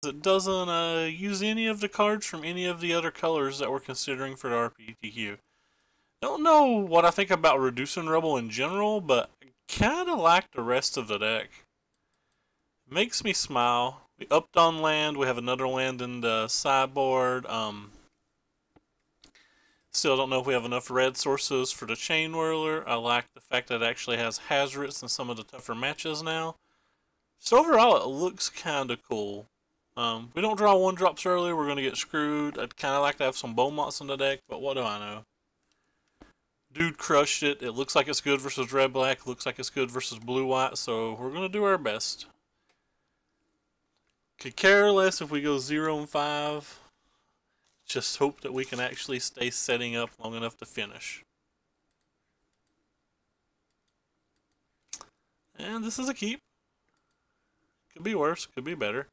it doesn't use any of the cards from any of the other colors that we're considering for the RPTQ. Don't know what I think about reducing Rebel in general, but I kind of like the rest of the deck. Makes me smile. We upped on land. We have another land in the sideboard. Still don't know if we have enough red sources for the Chain Whirler. I like the fact that it actually has Hazards in some of the tougher matches now. So overall, it looks kind of cool. We don't draw 1-drops early, we're going to get screwed. I'd kind of like to have some Beaumonts in the deck, but what do I know? Dude crushed it. It looks like it's good versus red-black. Looks like it's good versus blue-white, so we're going to do our best. Could care less if we go 0-5. Just hope that we can actually stay setting up long enough to finish. And this is a keep. Could be worse, could be better.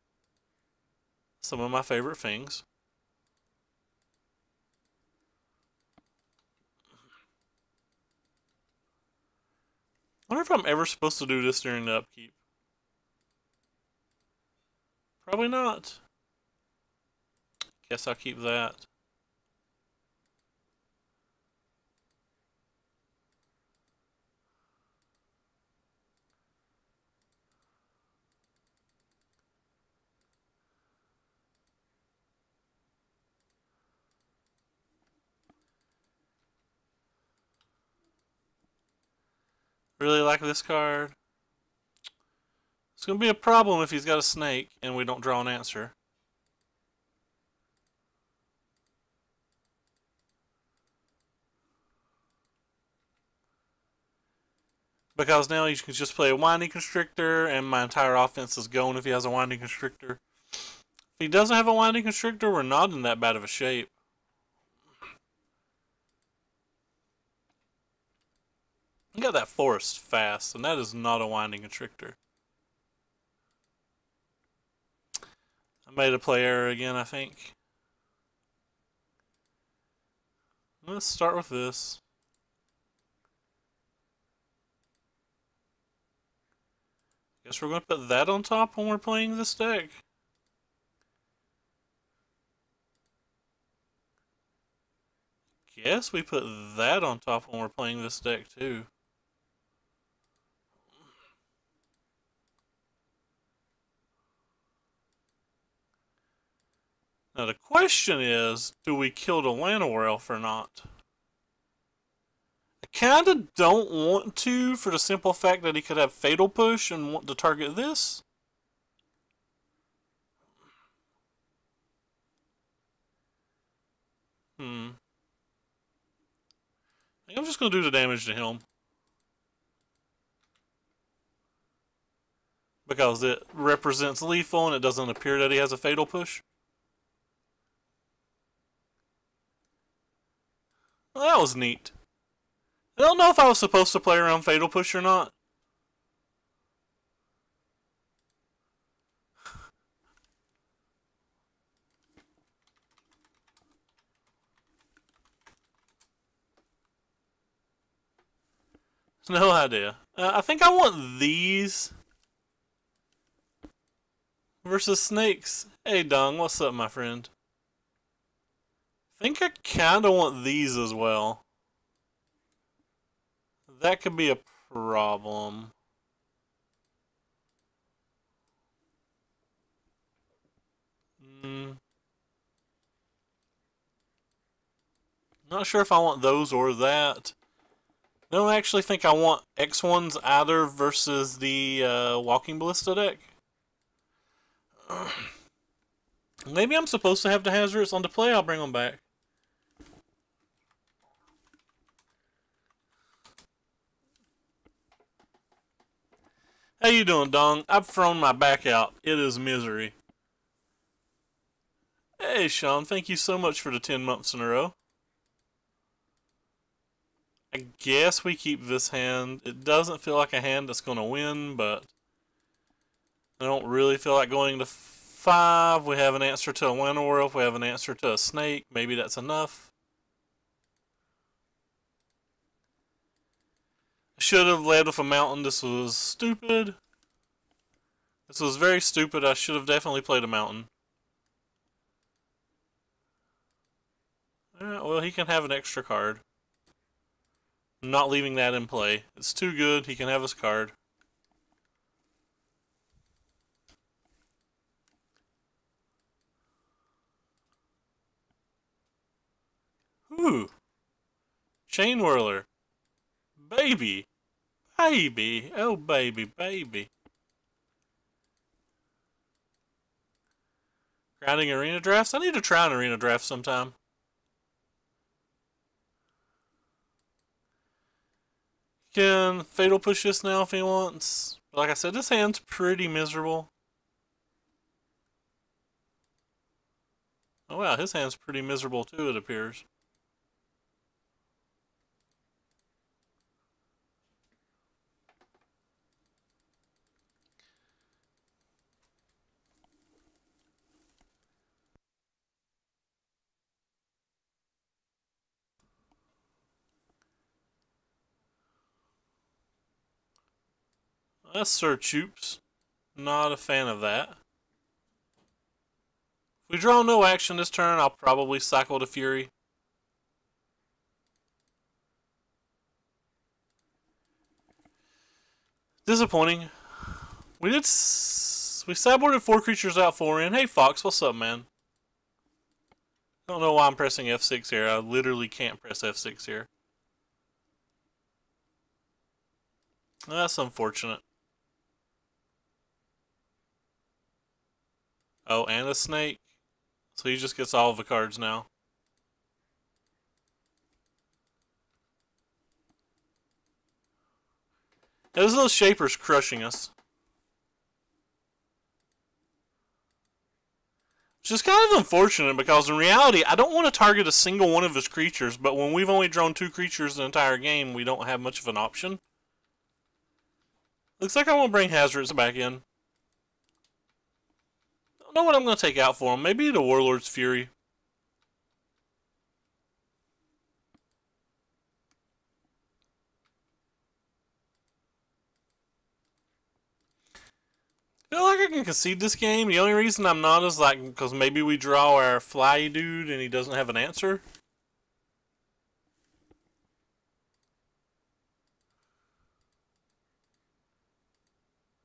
Some of my favorite things. I wonder if I'm ever supposed to do this during the upkeep. Probably not. Guess I'll keep that. Really like this card. It's going to be a problem if he's got a snake and we don't draw an answer. Because now you can just play a Winding Constrictor and my entire offense is going if he has a Winding Constrictor. If he doesn't have a Winding Constrictor, we're not in that bad of a shape. You got that forest fast, and that is not a Winding Constrictor. I made a play error again, I think. Let's start with this. Guess we're going to put that on top when we're playing this deck. Guess we put that on top when we're playing this deck too. Now the question is, do we kill the Llanowar Elf or not? I kinda don't want to for the simple fact that he could have Fatal Push and want to target this. I think I'm just gonna do the damage to him. Because it represents lethal and it doesn't appear that he has a Fatal Push. Well, that was neat. I don't know if I was supposed to play around Fatal Push or not. No idea. I think I want these versus snakes. Hey Dung, what's up my friend? I think I kinda want these as well. That could be a problem. Not sure if I want those or that. I don't actually think I want X1s either versus the Walking Ballista deck. Maybe I'm supposed to have the Hazards on the play, I'll bring them back. How you doing, Dong? I've thrown my back out. It is misery. Hey, Sean, thank you so much for the 10 months in a row. I guess we keep this hand. It doesn't feel like a hand that's going to win, but I don't really feel like going to 5. We have an answer to a Llanowar Elf. We have an answer to a snake. Maybe that's enough. I should have led with a mountain. This was stupid. This was very stupid. I should have definitely played a mountain. Well, he can have an extra card. I'm not leaving that in play. It's too good. He can have his card. Ooh. Chain Whirler. Baby. Baby. Oh, baby, baby. Grinding arena drafts? I need to try an arena draft sometime. Can Fatal push this now if he wants. Like I said, this hand's pretty miserable. Oh wow, his hand's pretty miserable too, it appears. That's Sir Choops. Not a fan of that. If we draw no action this turn, I'll probably cycle to Fury. Disappointing. We sideboarded 4 creatures out 4 in. Hey Fox, what's up, man? Don't know why I'm pressing F6 here. I literally can't press F6 here. That's unfortunate. Oh, and a snake. So he just gets all of the cards now. Those little shapers crushing us. Which is kind of unfortunate because in reality, I don't want to target a single one of his creatures, but when we've only drawn 2 creatures the entire game, we don't have much of an option. Looks like I want to bring Hazards back in. I don't know what I'm going to take out for him. Maybe the Warlord's Fury. I feel like I can concede this game. The only reason I'm not is like because maybe we draw our fly dude and he doesn't have an answer.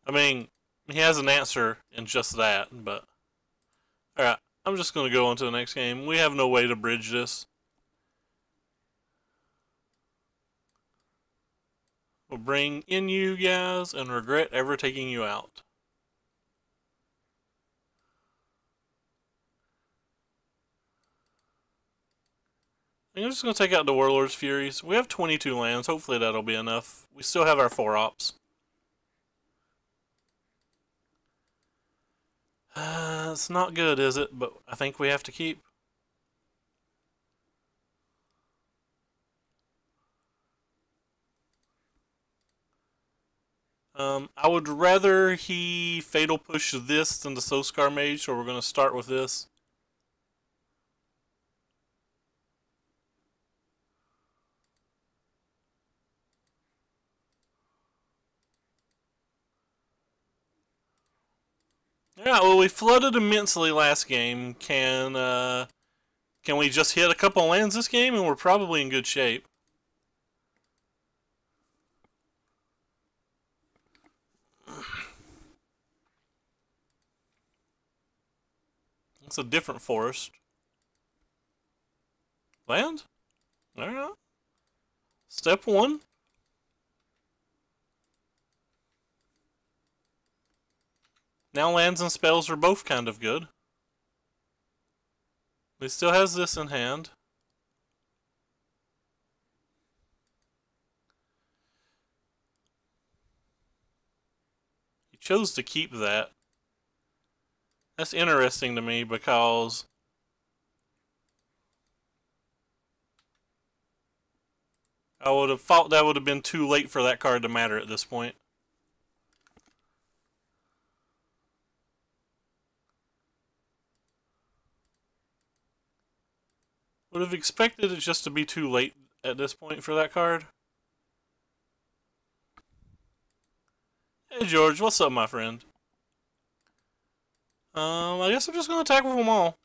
I mean, he has an answer in just that, but... Alright, I'm just going to go on to the next game. We have no way to bridge this. We'll bring in you guys and regret ever taking you out. I'm just going to take out the Warlord's Furies. We have 22 lands. Hopefully that'll be enough. We still have our 4 ops. It's not good, is it? But I think we have to keep. I would rather he Fatal Push this than the Soulscar Mage, so we're going to start with this. Yeah, well, we flooded immensely last game. Can we just hit a couple lands this game and we're probably in good shape? It's a different forest. Land? Alright. Step 1. Now lands and spells are both kind of good. He still has this in hand. He chose to keep that. That's interesting to me because I would have thought that would have been too late for that card to matter at this point. Would have expected it just to be too late at this point for that card. Hey George, what's up, my friend? I guess I'm just gonna attack with them all.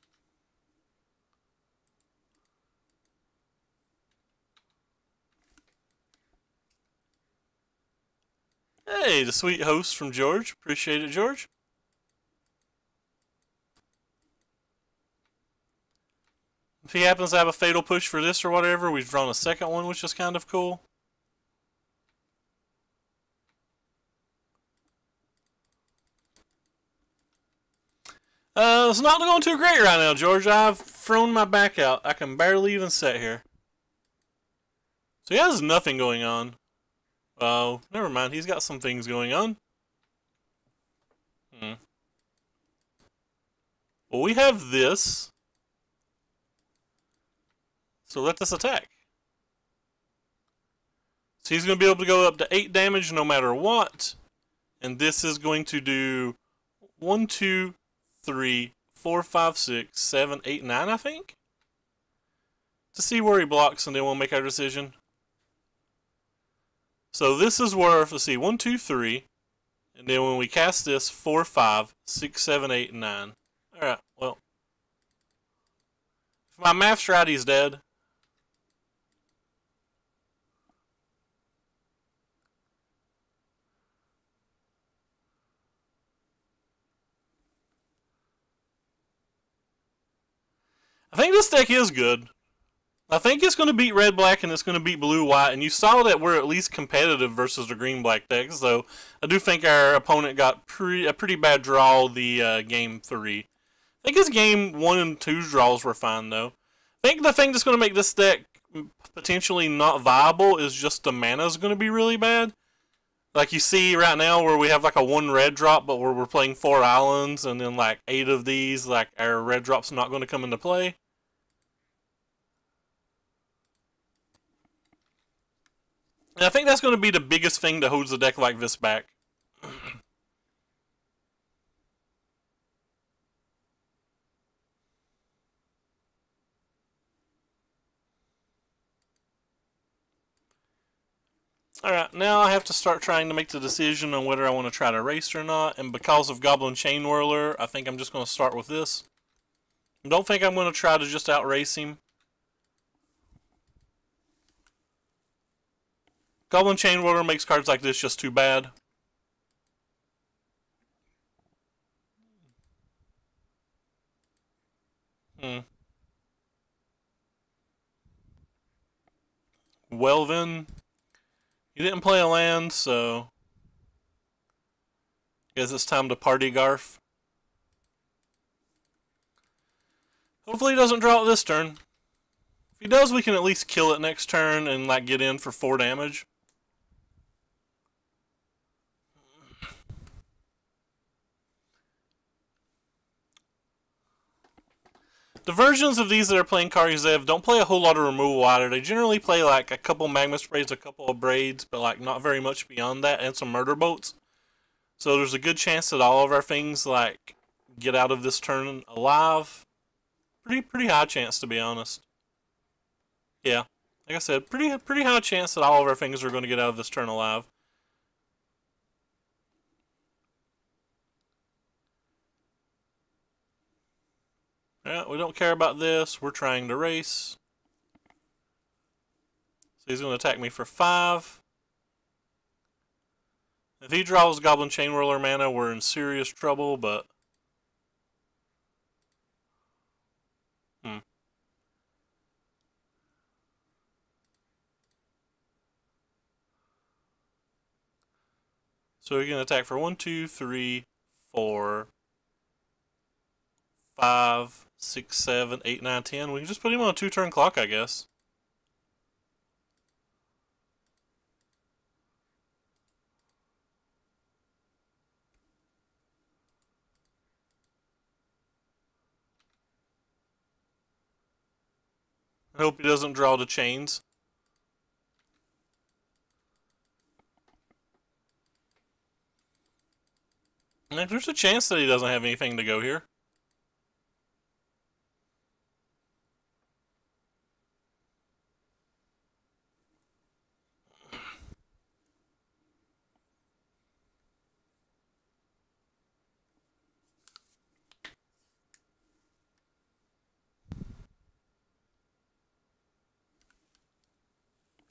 Hey, the sweet host from George. Appreciate it, George. If he happens to have a fatal push for this or whatever, we've drawn a second one, which is kind of cool. It's not going too great right now, George. I've thrown my back out. I can barely even sit here. So he has nothing going on. Oh, never mind. He's got some things going on. Well, we have this. So let us attack. So he's going to be able to go up to 8 damage no matter what. And this is going to do 1, 2, 3, 4, 5, 6, 7, 8, 9, I think? To see where he blocks, and then we'll make our decision. So this is where, let's see, 1, 2, 3. And then when we cast this, 4, 5, 6, 7, 8, 9. Alright, well. If my math's right, he's dead. I think this deck is good. I think it's going to beat red-black and it's going to beat blue-white, and you saw that we're at least competitive versus the green-black deck, so I do think our opponent got a pretty bad draw the game 3. I think his game 1 and 2 draws were fine, though. I think the thing that's going to make this deck potentially not viable is just the mana is going to be really bad. Like you see right now where we have like a 1 red drop, but where we're playing 4 islands, and then like 8 of these, like our red drop's not going to come into play. And I think that's going to be the biggest thing that holds the deck like this back. Alright, now I have to start trying to make the decision on whether I want to try to race or not. And because of Goblin Chain Whirler, I think I'm just going to start with this. I don't think I'm going to try to just outrace him. Goblin Chain Whirler makes cards like this just too bad. Well then, he didn't play a land, so I guess it's time to party Garf. Hopefully he doesn't draw it this turn. If he does, we can at least kill it next turn and like get in for 4 damage. The versions of these that are playing Karyazev don't play a whole lot of removal either. They generally play like a couple Magma Sprays, a couple of Braids, but like not very much beyond that, and some Murder Bolts. So there's a good chance that all of our things like get out of this turn alive. Pretty high chance, to be honest. Yeah, like I said, pretty high chance that all of our things are going to get out of this turn alive. Yeah, we don't care about this. We're trying to race. So he's going to attack me for 5. If he draws Goblin Chain Whirler mana, we're in serious trouble, but... So we can attack for 1, 2, 3, 4, 5, 6, 7, 8, 9, 10. We can just put him on a 2-turn clock, I guess. I hope he doesn't draw the chains. And there's a chance that he doesn't have anything to go here.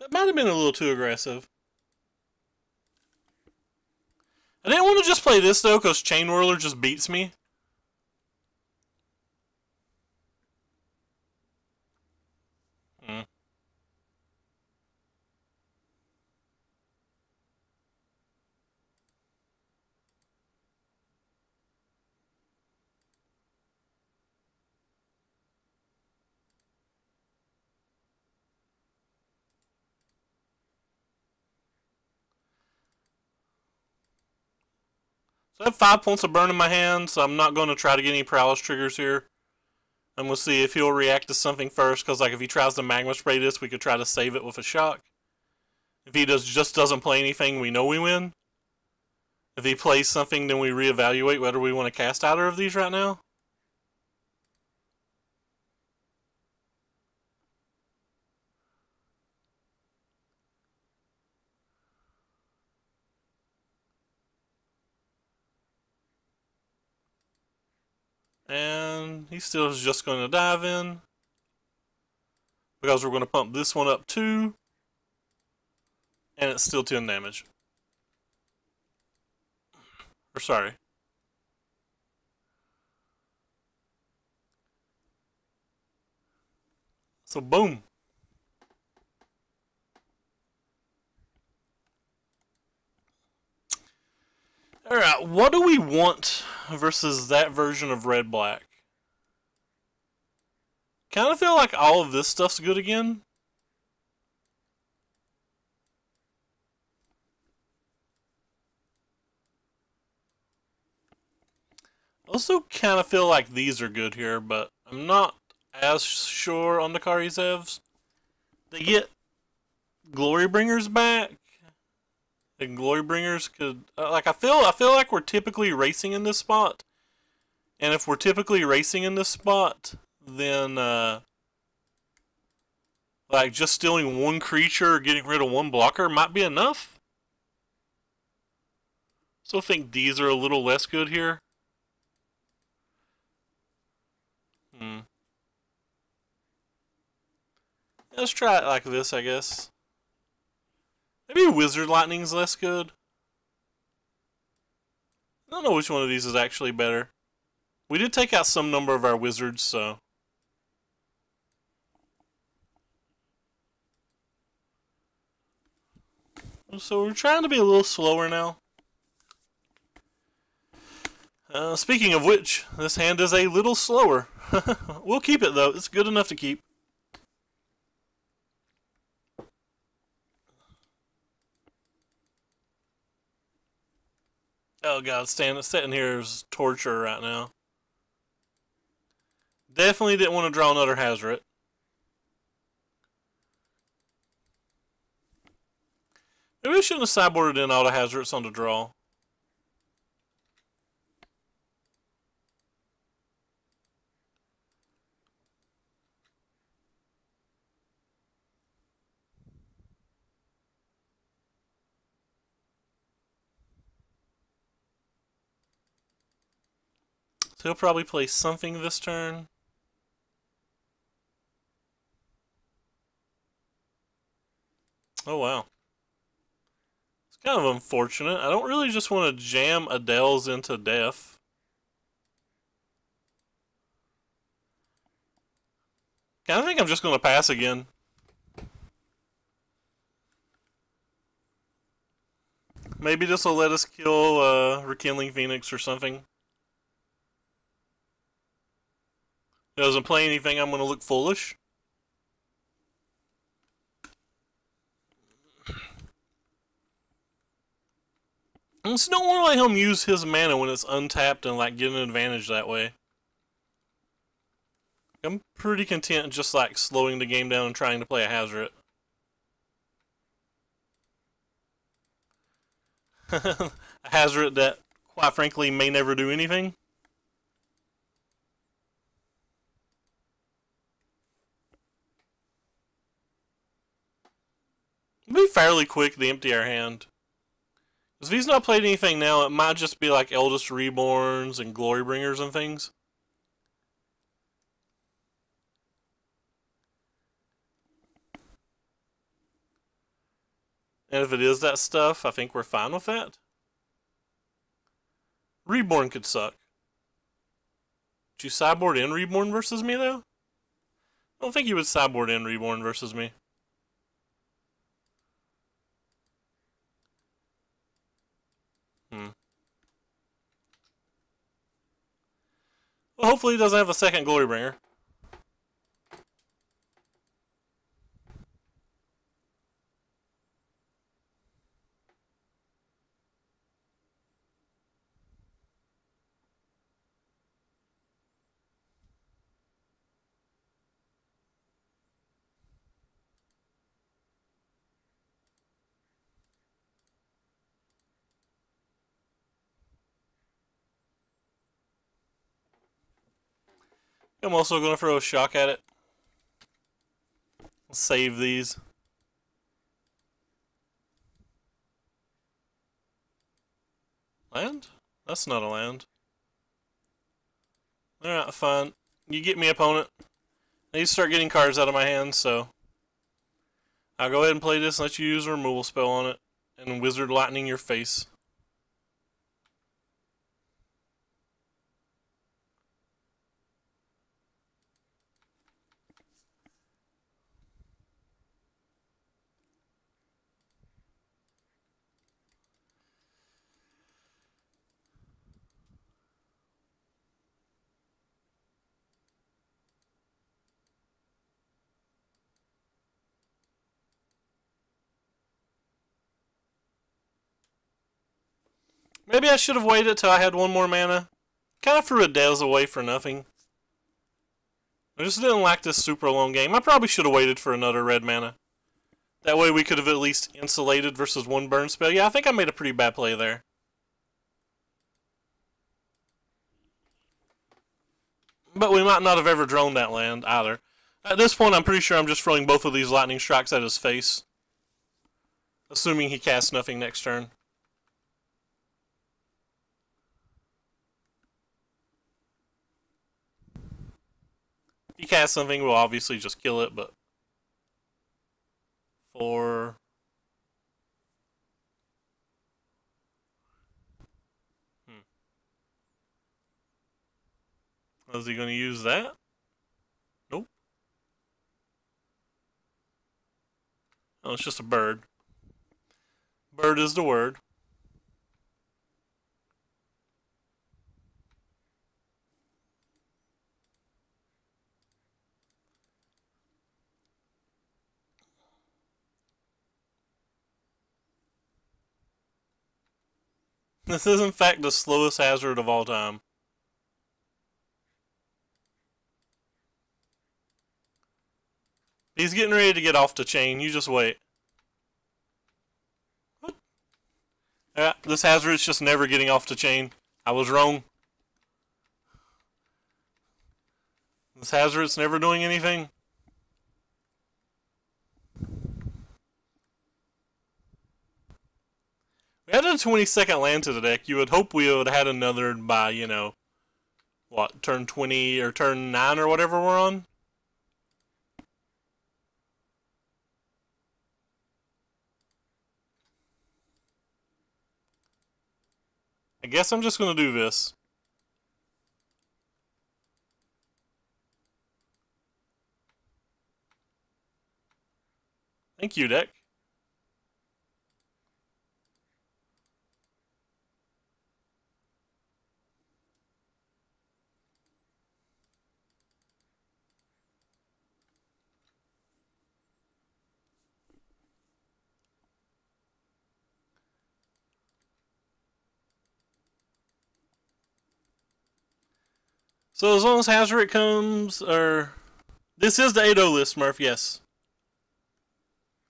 That might have been a little too aggressive. I didn't want to just play this though, because Chain Whirler just beats me. So I have 5 points of burn in my hand, so I'm not going to try to get any paralysis triggers here. I'm going to see if he'll react to something first, because like if he tries to magma spray this, we could try to save it with a shock. If he just doesn't play anything, we know we win. If he plays something, then we reevaluate whether we want to cast either of these right now. And he still is just going to dive in, because we're going to pump this one up too. And it's still 10 damage. Or sorry. So boom. Alright, what do we want versus that version of red-black? Kind of feel like all of this stuff's good again. Also kind of feel like these are good here, but I'm not as sure on the Karizevs. They get Glorybringers back. And Glorybringers could like I feel like we're typically racing in this spot. And if we're typically racing in this spot, then like just stealing one creature or getting rid of one blocker might be enough. So I think these are a little less good here. Let's try it like this, I guess. Maybe Wizard Lightning's less good. I don't know which one of these is actually better. We did take out some number of our wizards, so. So we're trying to be a little slower now. Speaking of which, this hand is a little slower. We'll keep it though, it's good enough to keep. Oh god, sitting here is torture right now. Definitely didn't want to draw another Hazret. Maybe we shouldn't have sideboarded in all the Hazrets on the draw. So he'll probably play something this turn. Oh wow. It's kind of unfortunate. I don't really just want to jam Adele's into death. I think I'm just going to pass again. Maybe this will let us kill Rekindling Phoenix or something. If it doesn't play anything, I'm going to look foolish. I just don't want to let him use his mana when it's untapped and like get an advantage that way. I'm pretty content just like slowing the game down and trying to play a Hazret. A Hazret that, quite frankly, may never do anything. It'll be fairly quick to empty our hand. Because if he's not played anything now, it might just be like Eldest Reborns and Glorybringers and things. And if it is that stuff, I think we're fine with that. Reborn could suck. Would you sideboard in Reborn versus me, though? I don't think you would sideboard in Reborn versus me. Well, hopefully he doesn't have a second Glorybringer. I'm also going to throw a shock at it. I'll save these. Land? That's not a land. Alright, fine. You get me, opponent. I need to start getting cards out of my hand, so I'll go ahead and play this and let you use a removal spell on it. And Wizard Lightning your face. Maybe I should have waited till I had one more mana. Kind of threw a Dez away for nothing. I just didn't like this super long game. I probably should have waited for another red mana. That way we could have at least insulated versus one burn spell. Yeah, I think I made a pretty bad play there. But we might not have ever drawn that land either. At this point, I'm pretty sure I'm just throwing both of these lightning strikes at his face. Assuming he casts nothing next turn. If he casts something, we'll obviously just kill it, but... 4... Is he going to use that? Nope. Oh, it's just a bird. Bird is the word. This is in fact the slowest hazard of all time. He's getting ready to get off the chain. You just wait. What? Yeah, this hazard is just never getting off the chain. I was wrong. This hazard's never doing anything. We added a 22nd land to the deck. You would hope we would have had another by, you know, what, turn 20 or turn 9 or whatever we're on? I guess I'm just going to do this. Thank you, deck. So as long as Hazoret comes, or... This is the 8-0 list, Murph, yes.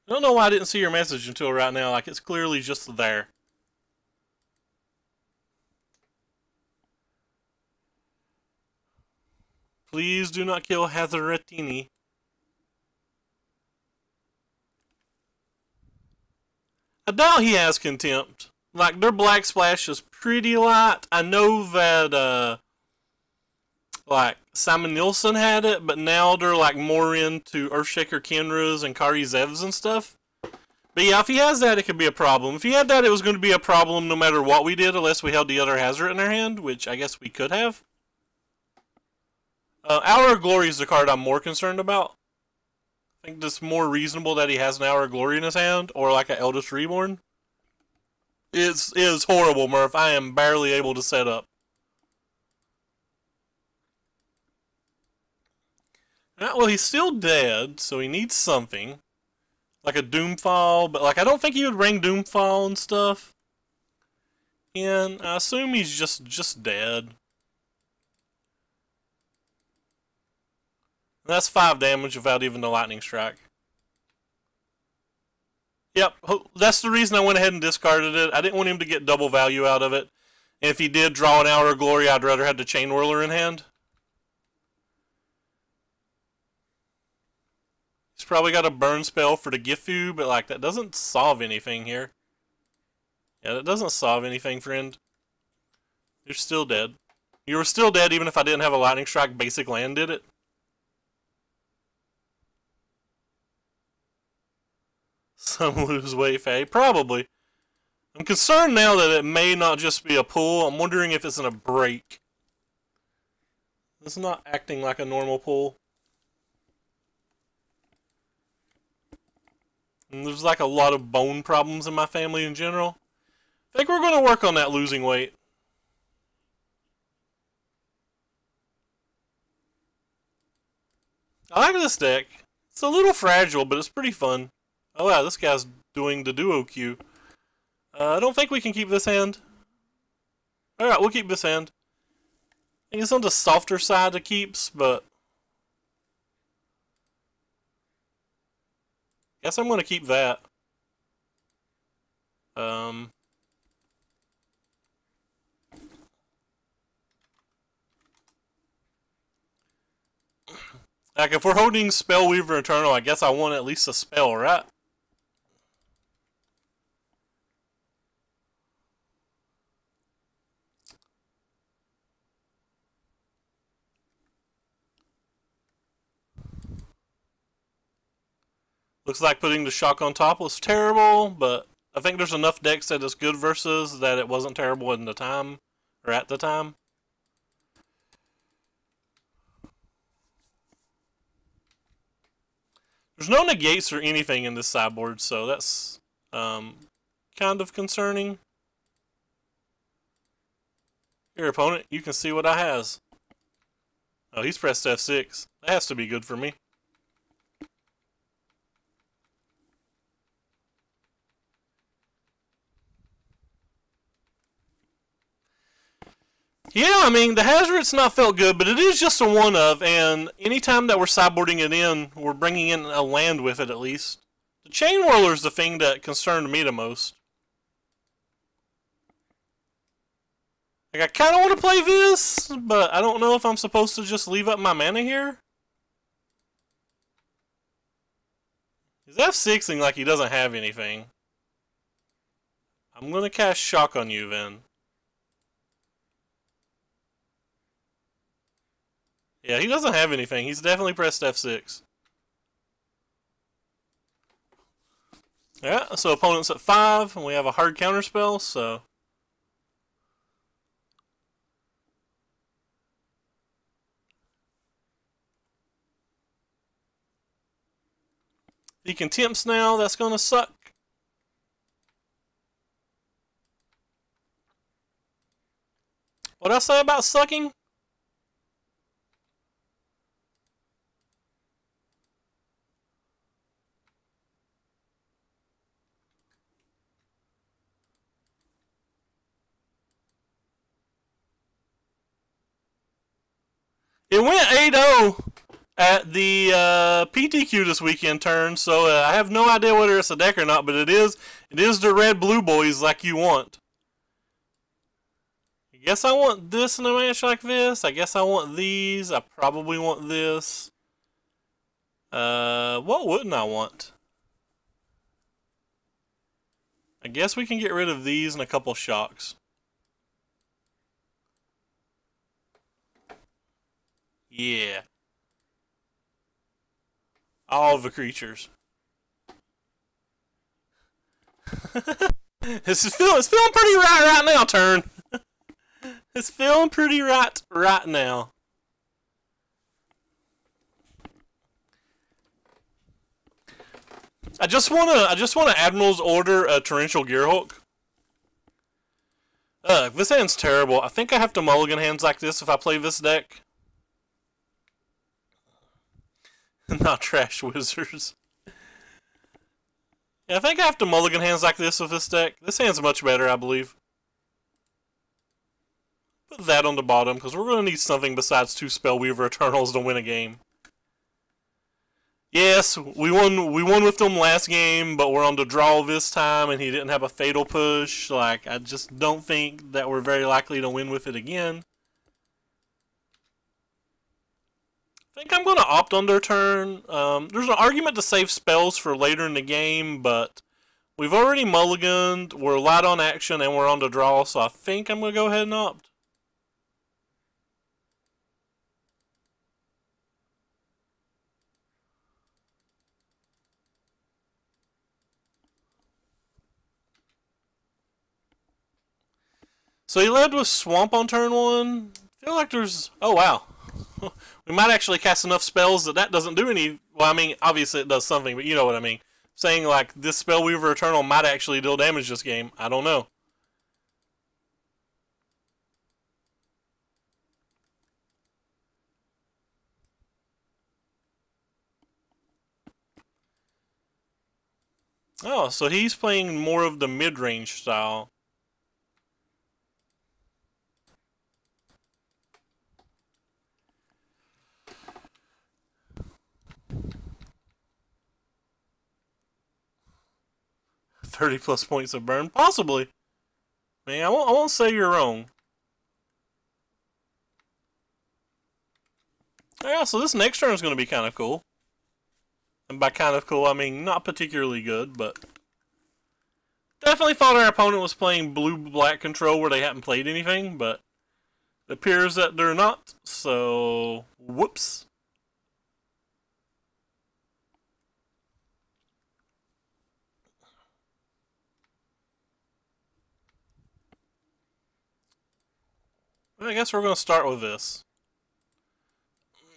I don't know why I didn't see your message until right now, like it's clearly just there. Please do not kill Hazoretini. I doubt he has Contempt. Like, their Black Splash is pretty light. I know that, like, Simon Nielsen had it, but now they're, like, more into Earthshaker Kenras and Kari Zevs and stuff. But yeah, if he has that, it could be a problem. If he had that, it was going to be a problem no matter what we did, unless we held the other hazard in our hand, which I guess we could have. Hour of Glory is the card I'm more concerned about. I think it's more reasonable that he has an Hour of Glory in his hand, or like an Eldest Reborn. It is horrible, Murph. I am barely able to set up. Well, he's still dead, so he needs something. Like a Doomfall, but like I don't think he would ring Doomfall and stuff. And I assume he's just dead. That's 5 damage without even the lightning strike. Yep, that's the reason I went ahead and discarded it. I didn't want him to get double value out of it. And if he did draw an Hour of Glory, I'd rather have the Chain Whirler in hand. He's probably got a burn spell for the Gifu, but like that doesn't solve anything here. Yeah, that doesn't solve anything, friend. You're still dead. You were still dead even if I didn't have a lightning strike. Basic land did it. Some lose weight, Faye. Probably. I'm concerned now that it may not just be a pull. I'm wondering if it's in a break. It's not acting like a normal pull. And there's like a lot of bone problems in my family in general. I think we're going to work on that losing weight. I like this deck. It's a little fragile, but it's pretty fun. Oh wow, this guy's doing the duo queue. I don't think we can keep this hand. Alright, we'll keep this hand. I think it's on the softer side of keeps, but guess I'm going to keep that. Like, if we're holding Spellweaver Eternal, I guess I want at least a spell, right? Looks like putting the shock on top was terrible, but I think there's enough decks that it's good versus that it wasn't terrible in the time, or at the time. There's no negates or anything in this sideboard, so that's kind of concerning. Here, opponent, you can see what I has. Oh, he's pressed F6. That has to be good for me. Yeah, I mean, the Hazard's not felt good, but it is just a one of, and anytime that we're sideboarding it in, we're bringing in a land with it at least. The Chain Whirler's the thing that concerned me the most. Like, I kind of want to play this, but I don't know if I'm supposed to just leave up my mana here. He's F6ing like he doesn't have anything. I'm going to cast Shock on you then. Yeah, he doesn't have anything. He's definitely pressed F6. Yeah, so opponent's at 5, and we have a hard counterspell, so he contempts now. That's going to suck. What did I say about sucking? It went 8-0 at the PTQ this weekend turn, so I have no idea whether it's a deck or not, but it is the red-blue boys like you want. I guess I want this in a match like this. I guess I want these. I probably want this. What wouldn't I want? I guess we can get rid of these and a couple shocks. Yeah. All of the creatures. It's feeling pretty right now, turn. It's feeling pretty right now. I just wanna Admiral's Order a Torrential Gearhulk. This hand's terrible. I think I have to mulligan hands like this if I play this deck. Not Trash Wizards. Yeah, I think I have to mulligan hands like this with this deck. This hand's much better, I believe. Put that on the bottom, because we're going to need something besides 2 Spellweaver Eternals to win a game. Yes, we won with them last game, but we're on the draw this time, and he didn't have a Fatal Push. Like, I just don't think that we're very likely to win with it again. I think I'm going to opt on their turn. There's an argument to save spells for later in the game, but we've already mulliganed, we're light on action, and we're on the draw, so I think I'm going to go ahead and opt. So he led with Swamp on turn 1. I feel like there's... Oh, wow. We might actually cast enough spells that doesn't do any... Well, I mean, obviously it does something, but you know what I mean. Saying, like, this Spellweaver Eternal might actually deal damage this game. I don't know. Oh, so he's playing more of the mid-range style. +30 points of burn? Possibly. I mean, I won't say you're wrong. Yeah, so this next turn is going to be kind of cool. And by kind of cool, I mean not particularly good, but... Definitely thought our opponent was playing blue-black control where they hadn't played anything, but... It appears that they're not, so... Whoops. I guess we're going to start with this.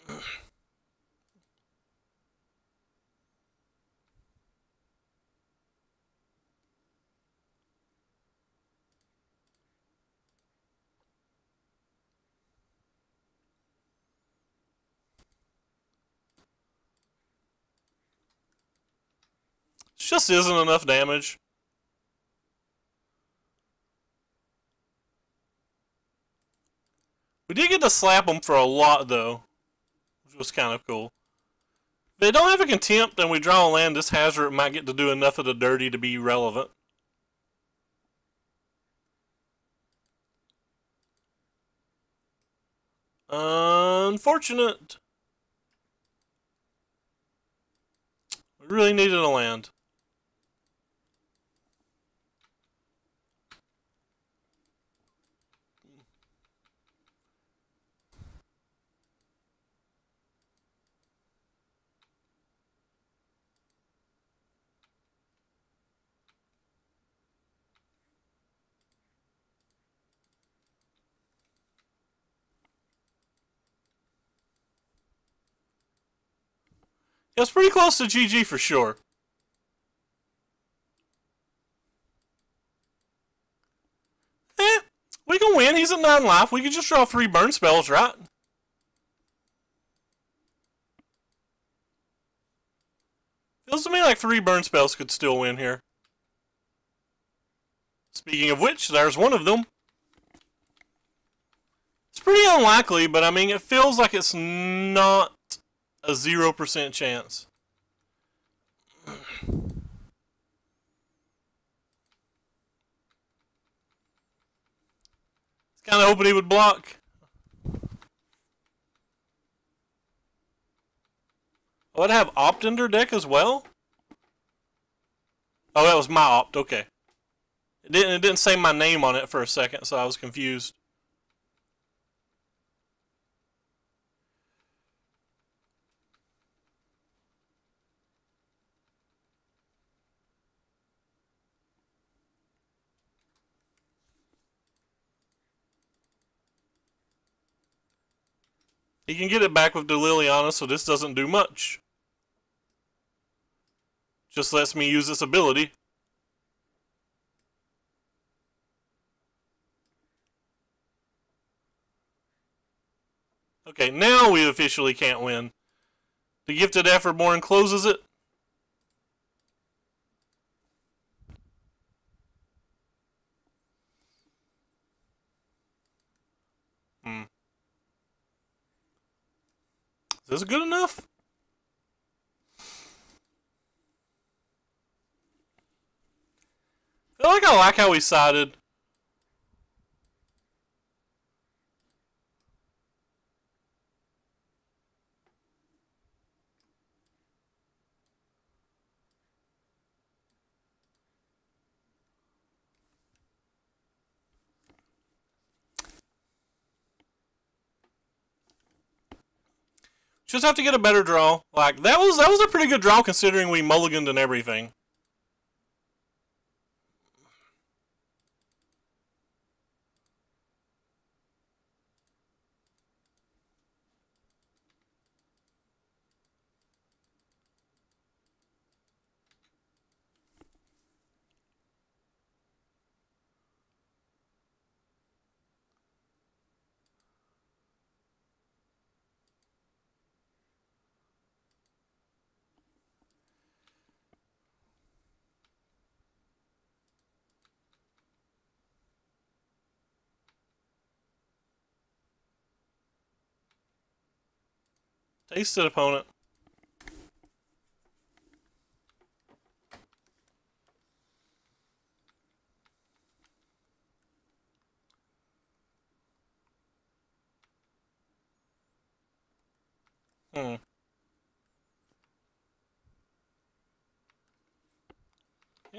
It just isn't enough damage. We did get to slap them for a lot, though, which was kind of cool. If they don't have a Contempt and we draw a land, this Hazard might get to do enough of the dirty to be relevant. Unfortunate. We really needed a land. It was pretty close to GG for sure. We can win. He's at 9 life. We can just draw 3 burn spells, right? Feels to me like 3 burn spells could still win here. Speaking of which, there's one of them. It's pretty unlikely, but I mean, it feels like it's not a 0% chance. Kind of hoping he would block. Oh, I'd have opt in their deck as well? Oh, that was my opt, okay. It didn't say my name on it for a second, so I was confused. He can get it back with the Liliana, so this doesn't do much. Just lets me use this ability. Okay, now we officially can't win. The Gifted Efferborn closes it. Is this good enough? I feel like I like how we sided. Just have to get a better draw. Like that was a pretty good draw considering we mulliganed and everything. Tasted opponent. I'm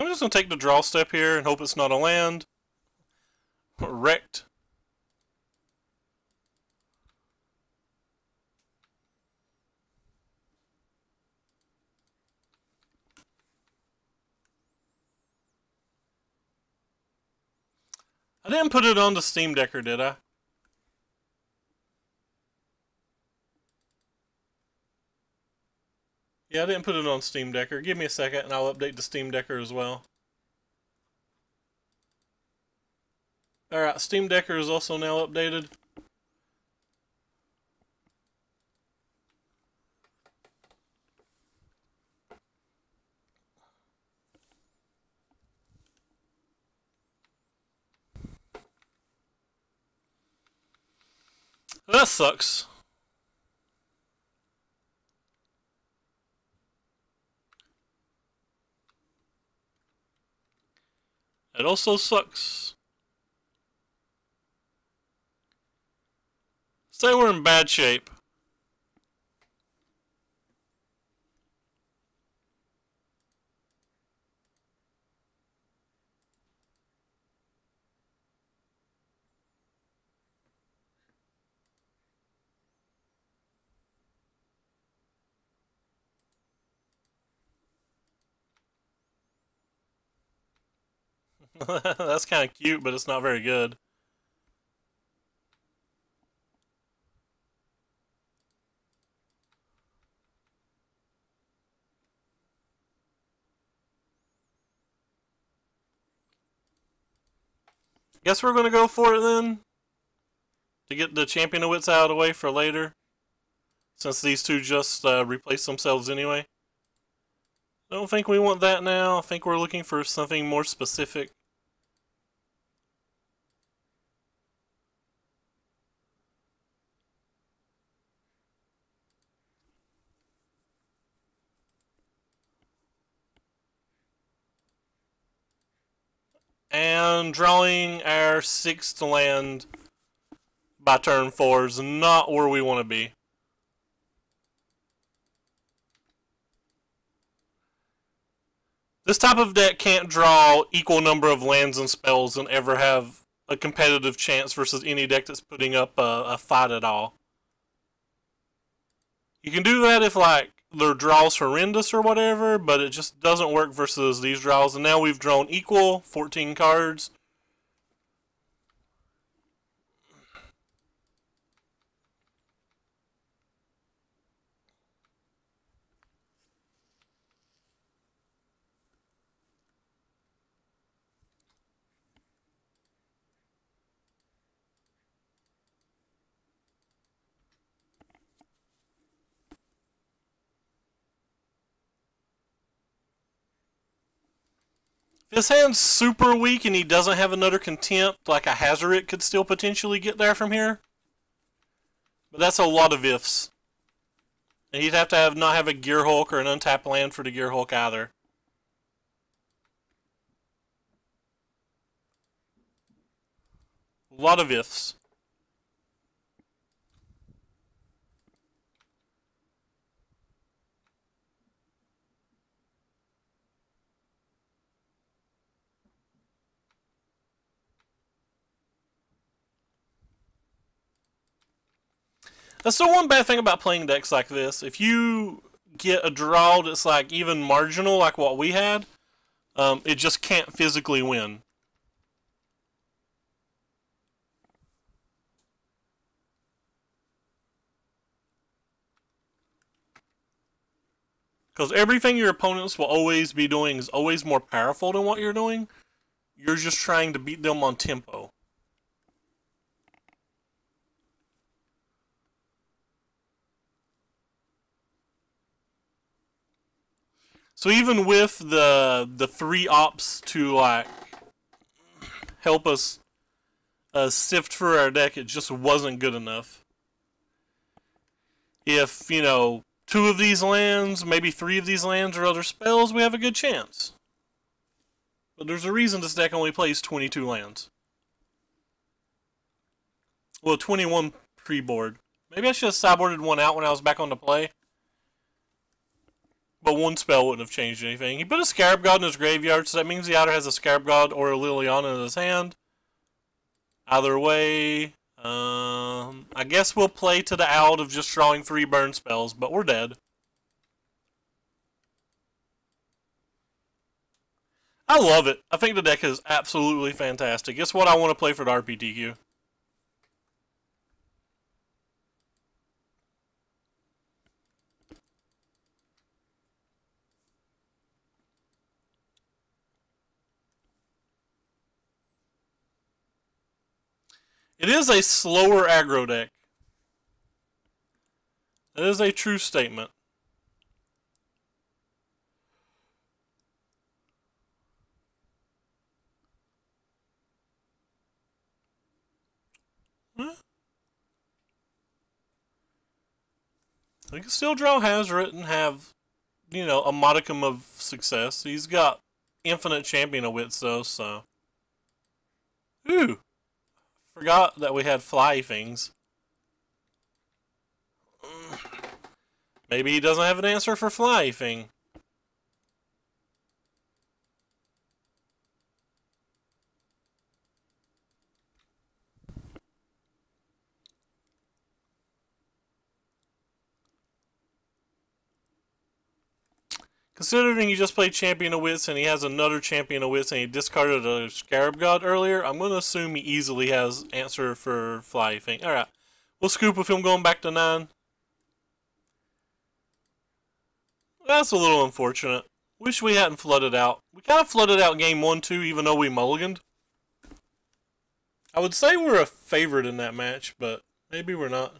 just gonna take the draw step here and hope it's not a land. Wrecked. I didn't put it on the Steam Decker, did I? Yeah, I didn't put it on Steam Decker. Give me a second and I'll update the Steam Decker as well. Alright, Steam Decker is also now updated. That sucks. It also sucks. Say we're in bad shape. That's kind of cute, but it's not very good. Guess we're gonna go for it then. To get the Champion of Wits out of the way for later. Since these two just replace themselves anyway. I don't think we want that now. I think we're looking for something more specific. And drawing our 6th land by turn 4 is not where we want to be. This type of deck can't draw equal number of lands and spells and ever have a competitive chance versus any deck that's putting up a fight at all. You can do that if like their draw's horrendous or whatever, but it just doesn't work versus these draws. And now we've drawn equal 14 cards. If his hand's super weak and he doesn't have another contempt, like a Hazoret could still potentially get there from here. But that's a lot of ifs. And he'd have to not have a Gear Hulk or an untapped land for the Gear Hulk either. A lot of ifs. That's the one bad thing about playing decks like this. If you get a draw that's like even marginal, like what we had, it just can't physically win. Because everything your opponents will always be doing is always more powerful than what you're doing. You're just trying to beat them on tempo. So even with the 3 ops to like help us sift through our deck, it just wasn't good enough. If, you know, 2 of these lands, maybe 3 of these lands are other spells, we have a good chance. But there's a reason this deck only plays 22 lands. Well, 21 pre-board. Maybe I should have sideboarded one out when I was back on the play. But one spell wouldn't have changed anything. He put a Scarab God in his graveyard, so that means he either has a Scarab God or a Liliana in his hand. Either way, I guess we'll play to the out of just drawing 3 burn spells, but we're dead. I love it. I think the deck is absolutely fantastic. It's what I want to play for the RPTQ. It is a slower aggro deck. That is a true statement. Huh? He can still draw Hazoret and have, you know, a modicum of success. He's got infinite champion of wits though, so. Ooh. Forgot that we had fly things. Maybe he doesn't have an answer for fly thing. Considering he just played Champion of Wits and he has another Champion of Wits and he discarded a Scarab God earlier, I'm going to assume he easily has answer for Fly Thing. Alright, we'll scoop with him going back to 9. That's a little unfortunate. Wish we hadn't flooded out. We kind of flooded out game 1 too, even though we mulliganed. I would say we're a favorite in that match, but maybe we're not.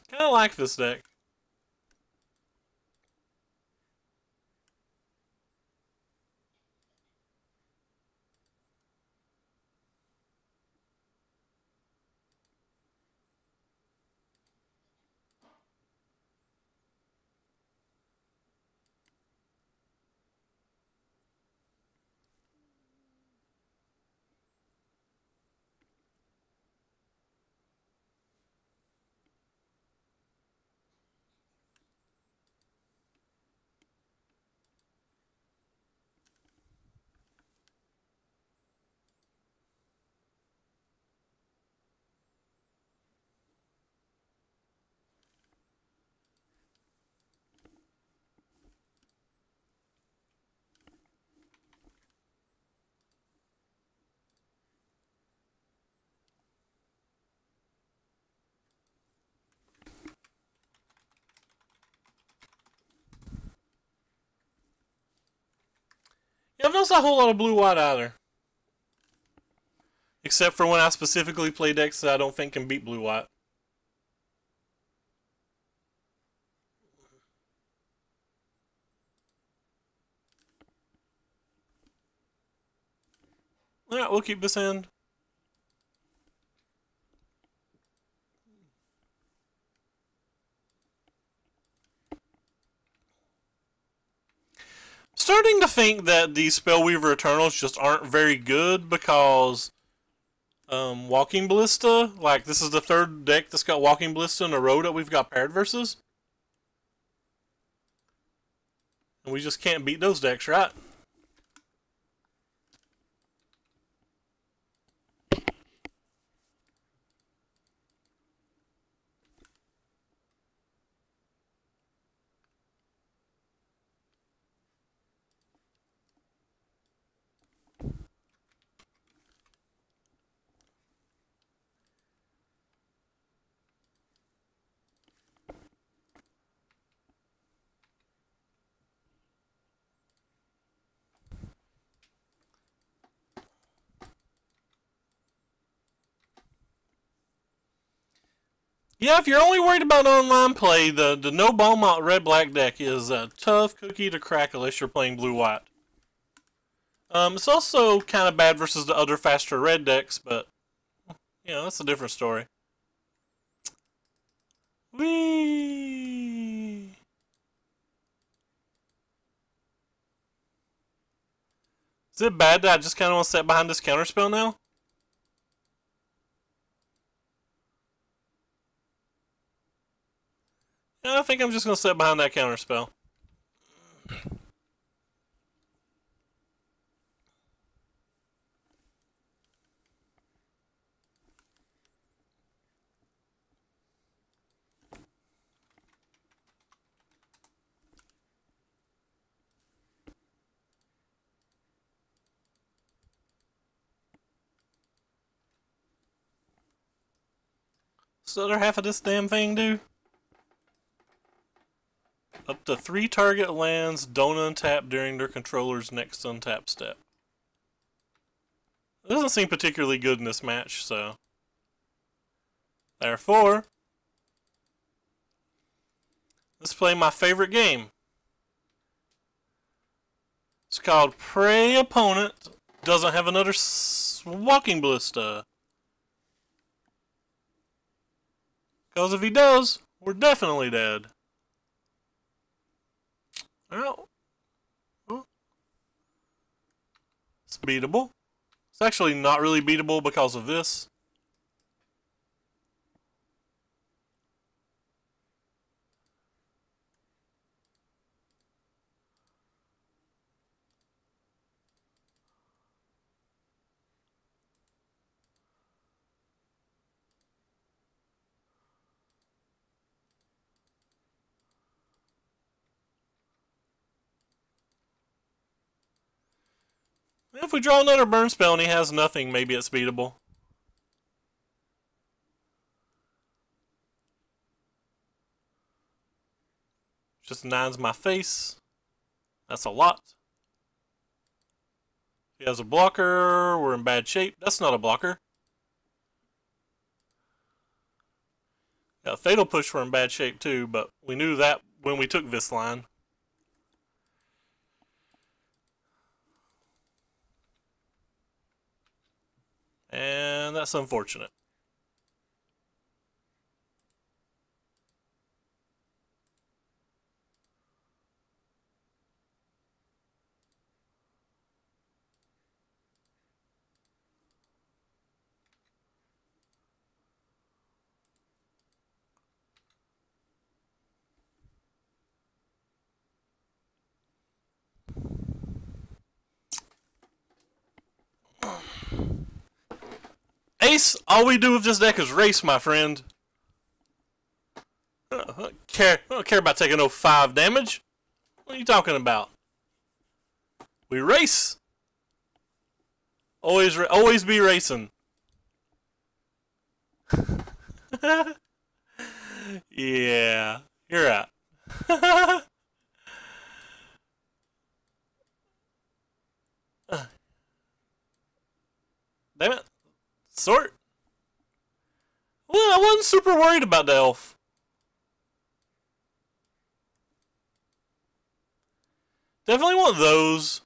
Kind of like this deck. was a whole lot of blue-white either. Except for when I specifically play decks that I don't think can beat blue-white. Alright, we'll keep this in. Starting to think that the Spellweaver Eternals just aren't very good because Walking Ballista, like this is the third deck that's got Walking Ballista in a row that we've got paired versus. And we just can't beat those decks, right? Yeah, if you're only worried about online play, the No Beaumont Red-Black deck is a tough cookie to crack unless you're playing Blue-White. It's also kind of bad versus the other faster red decks, but, you know, that's a different story. Whee! Is it bad that I just kind of want to sit behind this counterspell now? Yeah, I think I'm just going to sit behind that counterspell. What's the other half of this damn thing do? Up to 3 target lands don't untap during their controller's next untap step. It doesn't seem particularly good in this match, so... Therefore... let's play my favorite game. It's called Prey Opponent Doesn't Have Another Walking Ballista. Because if he does, we're definitely dead. Well, it's beatable. It's actually not really beatable because of this. If we draw another burn spell and he has nothing, maybe it's beatable. Just nines my face. That's a lot. He has a blocker. We're in bad shape. That's not a blocker. Yeah, Fatal Push, we're in bad shape too, but we knew that when we took this line. And that's unfortunate. Ace, all we do with this deck is race, my friend. I don't care about taking 05 damage. What are you talking about? We race. Always be racing. Yeah, you're right. Sort. Well, I wasn't super worried about the elf. Definitely want those.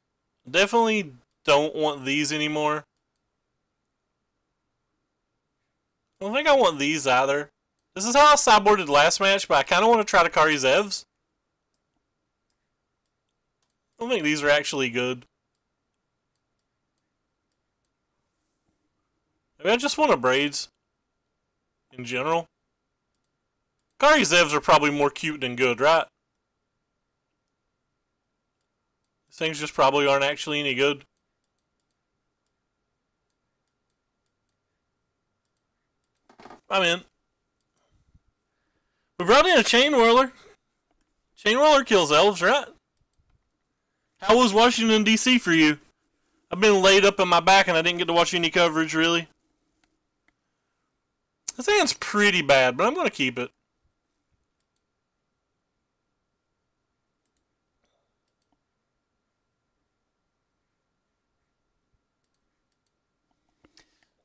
Definitely don't want these anymore. I don't think I want these either. This is how I sideboarded last match, but I kind of want to try to carry Zevs. I don't think these are actually good. Maybe I just want a braids. In general. Kari Zevs are probably more cute than good, right? These things just probably aren't actually any good. I'm in. We brought in a Chain Whirler. Chain Whirler kills elves, right? How was Washington, D.C. for you? I've been laid up in my back and I didn't get to watch any coverage, really. This hand's pretty bad, but I'm going to keep it.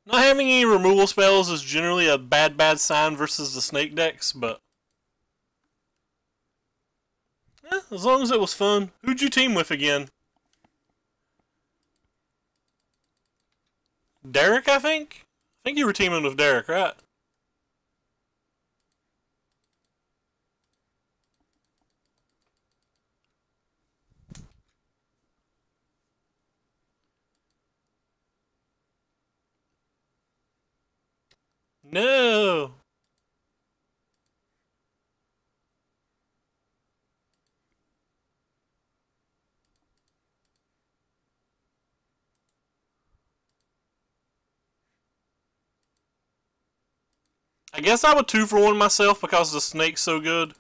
Not having any removal spells is generally a bad sign versus the snake decks, but... as long as it was fun. Who'd you team with again? Derek, I think? I think you were teaming with Derek, right? No! I guess I would 2-for-1 myself because the snake's so good.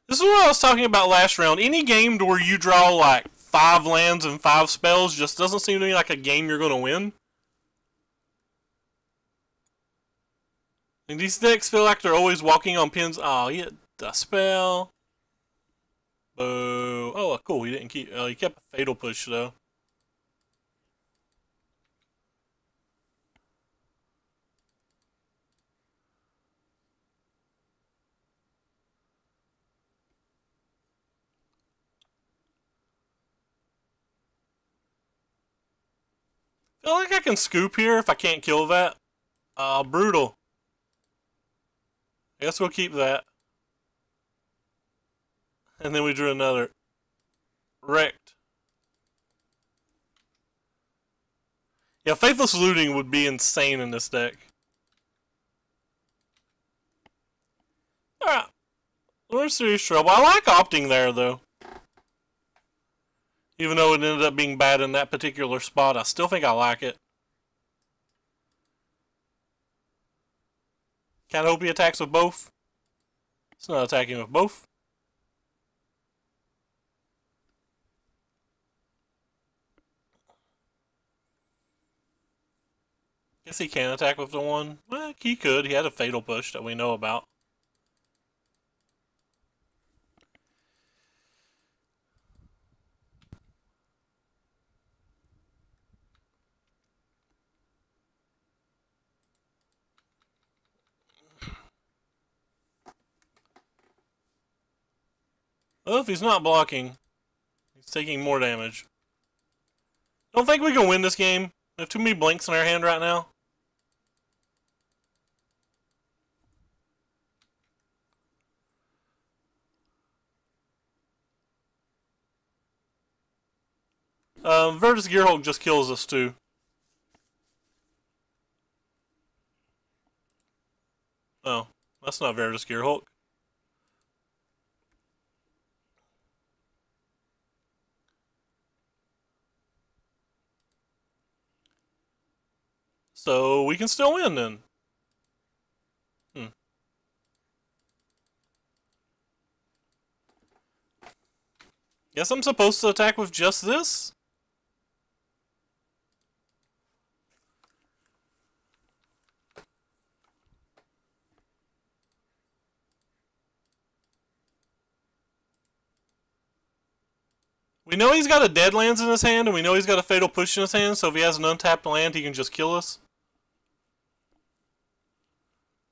This is what I was talking about last round. Any game where you draw like 5 lands and 5 spells just doesn't seem to me like a game you're going to win. And these decks feel like they're always walking on pins. Oh, yeah, the spell. Boo. Oh, cool. He didn't keep. Oh, he kept a fatal push though. I feel like I can scoop here if I can't kill that. Brutal. I guess we'll keep that. And then we drew another. Wrecked. Yeah, Faithless Looting would be insane in this deck. Alright. We're in serious trouble. I like opting there, though. Even though it ended up being bad in that particular spot, I still think I like it. Kinda hope he attacks with both. It's not attacking with both. Guess he can attack with the one. Well, he could. He had a fatal push that we know about. Well, if he's not blocking, he's taking more damage. Don't think we can win this game. We have too many blanks in our hand right now. Virtus Gearhulk just kills us too. Oh, that's not Virtus Gearhulk. So we can still win then. Guess I'm supposed to attack with just this? We know he's got a Deadlands in his hand, and we know he's got a Fatal Push in his hand, so if he has an untapped land, he can just kill us.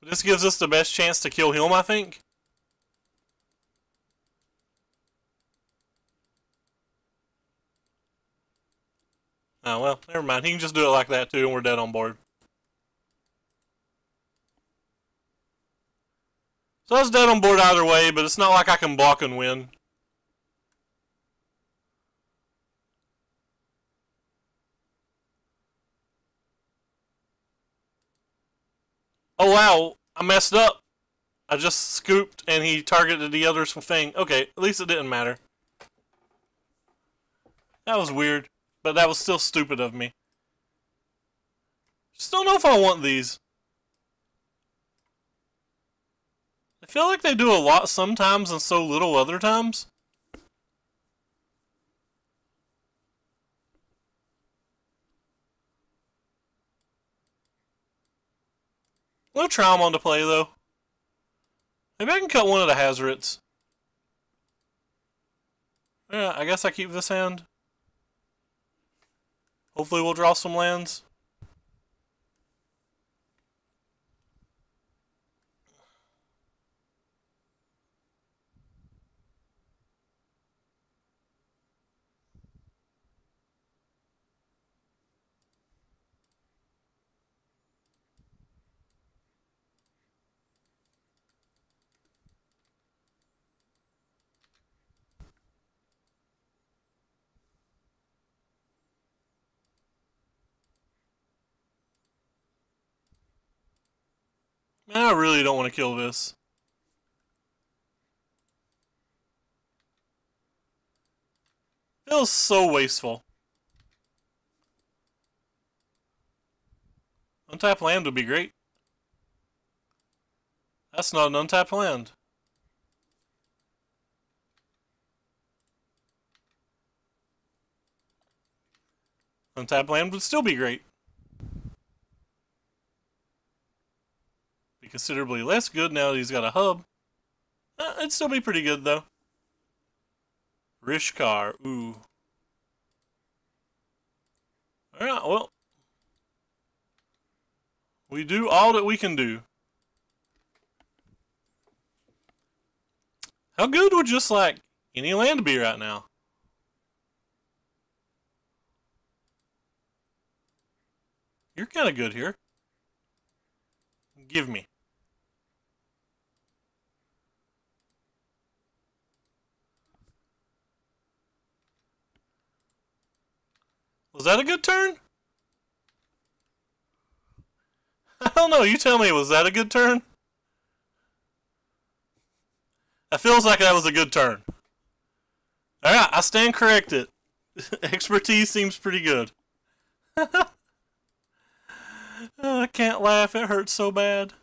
But this gives us the best chance to kill him, I think. Oh, well, never mind. He can just do it like that, too, and we're dead on board. So I was dead on board either way, but it's not like I can block and win. Oh, wow. I messed up. I just scooped, and he targeted the others from Fang. Okay, at least it didn't matter. That was weird, but that was still stupid of me. Just don't know if I want these. I feel like they do a lot sometimes and so little other times. We'll try them on to play, though. Maybe I can cut one of the Hazards. Yeah, I guess I keep this hand. Hopefully we'll draw some lands. Man, I really don't want to kill this. Feels so wasteful. Untapped land would be great. That's not an untapped land. Untapped land would still be great. Be considerably less good now that he's got a hub. It'd still be pretty good, though. Rishkar, ooh. Alright, well. We do all that we can do. How good would just, like, any land be right now? You're kind of good here. Give me. Was that a good turn? I don't know, you tell me, was that a good turn? That feels like that was a good turn. Alright, I stand corrected. Expertise seems pretty good. Oh, I can't laugh, it hurts so bad.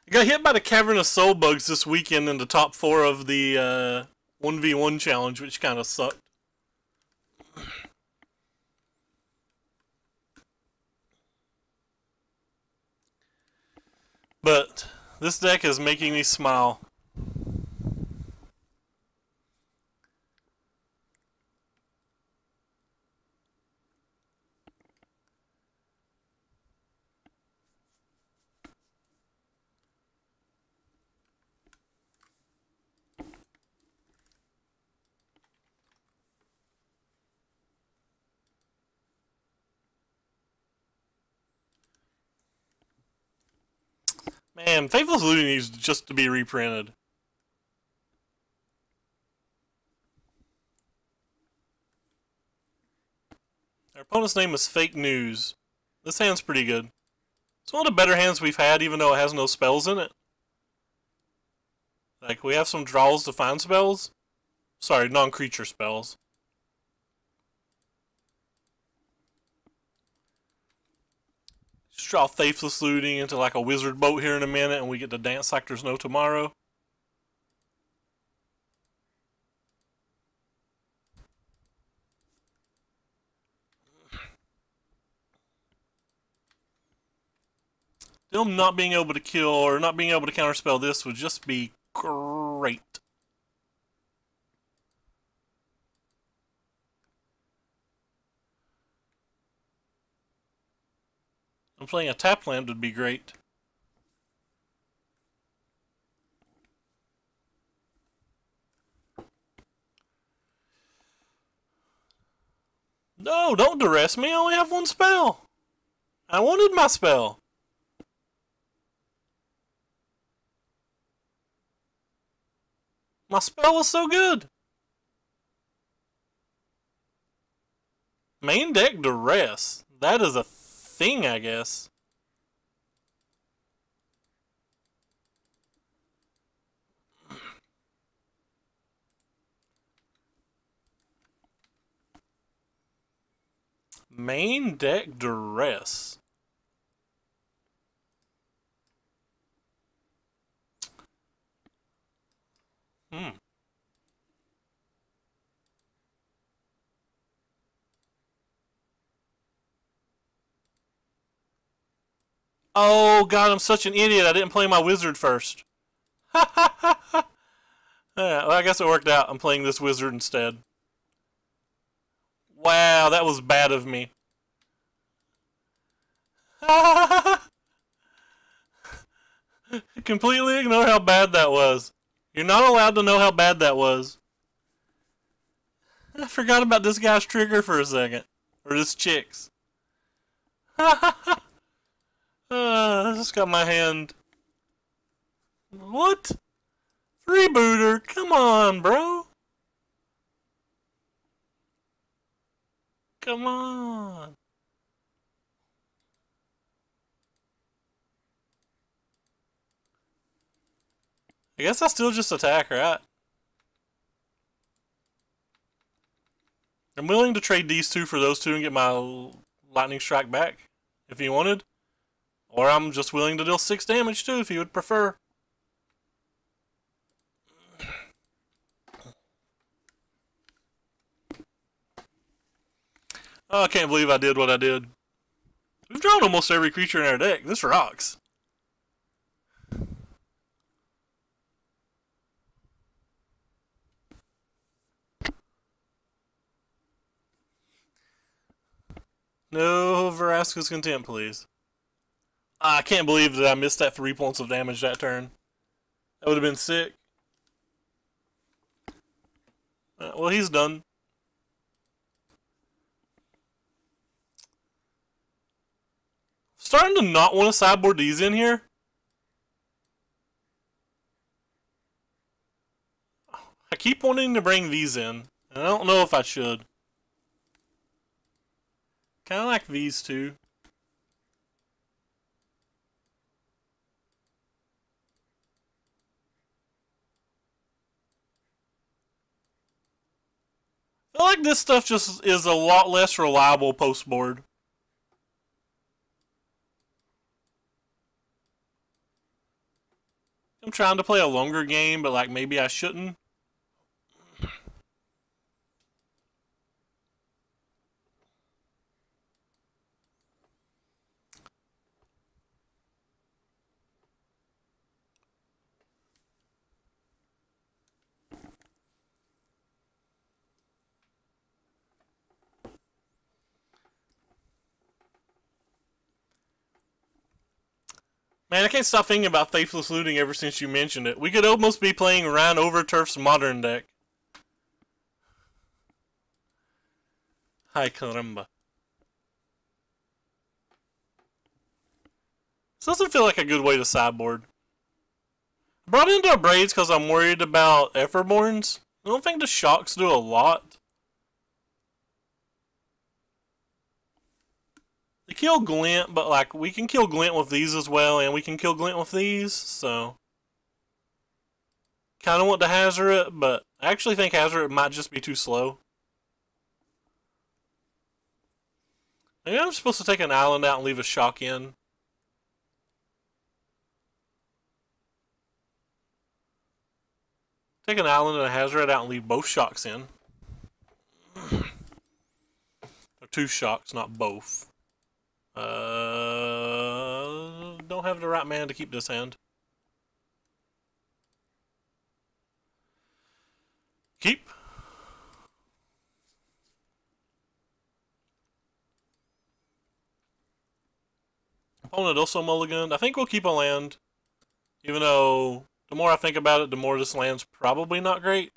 I got hit by the Cavernous Soul Bugs this weekend in the top 4 of the 1v1 challenge, which kind of sucked. But this deck is making me smile. Man, Faithless Looting needs just to be reprinted. Our opponent's name is Fake News. This hand's pretty good. It's one of the better hands we've had, even though it has no spells in it. Like, we have some draws to find spells. Sorry, non-creature spells. Just draw Faithless Looting into like a wizard boat here in a minute, and we get to dance like there's no tomorrow. Them not being able to kill or not being able to counterspell this would just be great. I'm playing a tap land would be great. No, don't duress me. I only have one spell. I wanted my spell. My spell was so good. Main deck duress. That is a thing, I guess. Main deck duress. Oh god, I'm such an idiot. I didn't play my wizard first. Yeah, well, I guess it worked out. I'm playing this wizard instead. Wow, that was bad of me. Completely ignore how bad that was. You're not allowed to know how bad that was. I forgot about this guy's trigger for a second. Or this chick's. I just got my hand. What? Freebooter? Come on, bro. Come on. I guess I still just attack, right? I'm willing to trade these two for those two and get my lightning strike back, if you wanted. Or I'm just willing to deal 6 damage too, if you would prefer. Oh, I can't believe I did what I did. We've drawn almost every creature in our deck. This rocks. No Vraska's Contempt, please. I can't believe that I missed that 3 points of damage that turn. That would have been sick. Well, he's done. Starting to not want to sideboard these in here. I keep wanting to bring these in, and I don't know if I should. Kind of like these two. I feel like this stuff just is a lot less reliable post-board. I'm trying to play a longer game, but like maybe I shouldn't. Man, I can't stop thinking about Faithless Looting ever since you mentioned it. We could almost be playing Ryan Overturf's modern deck. Hi, caramba. This doesn't feel like a good way to sideboard. I brought into Braids because I'm worried about Everborns. I don't think the shocks do a lot. They kill Glint, but like we can kill Glint with these as well, and we can kill Glint with these, so kind of want to hazard it, but I actually think hazard it might just be too slow. Maybe I'm supposed to take an island out and leave a shock in. Take an island and a hazard out and leave both shocks in. Or 2 shocks, not both. Don't have the right man to keep this hand. Keep. opponent also mulliganed. I think we'll keep a land, even though the more I think about it, the more this land's probably not great.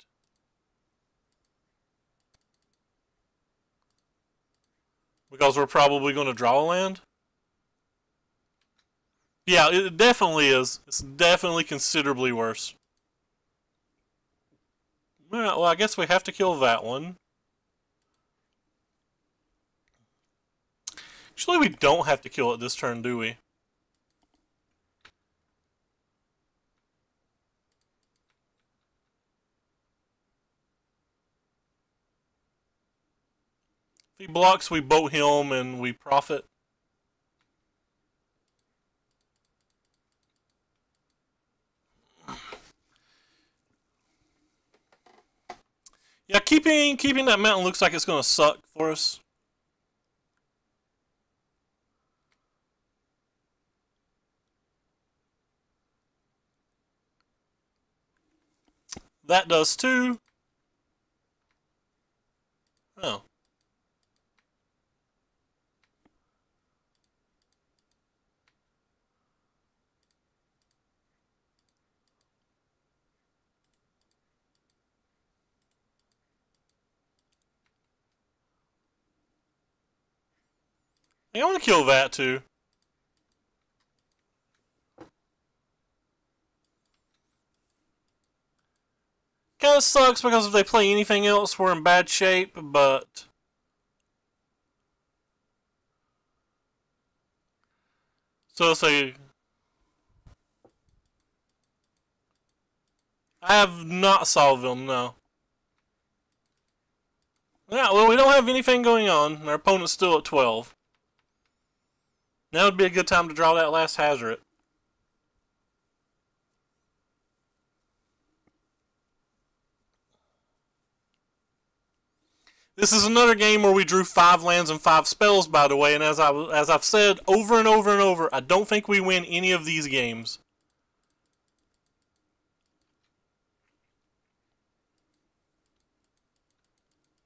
Because we're probably going to draw a land. Yeah, it definitely is. It's definitely considerably worse. Well, I guess we have to kill that one. Actually, we don't have to kill it this turn, do we? If he blocks, we boat him and we profit. Yeah, keeping that mountain looks like it's going to suck for us. That does too. Oh. I want to kill that too. Kind of sucks because if they play anything else, we're in bad shape, but... So let's say... I have not solved them, no. Yeah, well, we don't have anything going on. Our opponent's still at 12. Now would be a good time to draw that last Hazard. This is another game where we drew 5 lands and 5 spells, by the way, and as I've said over and over and over, I don't think we win any of these games.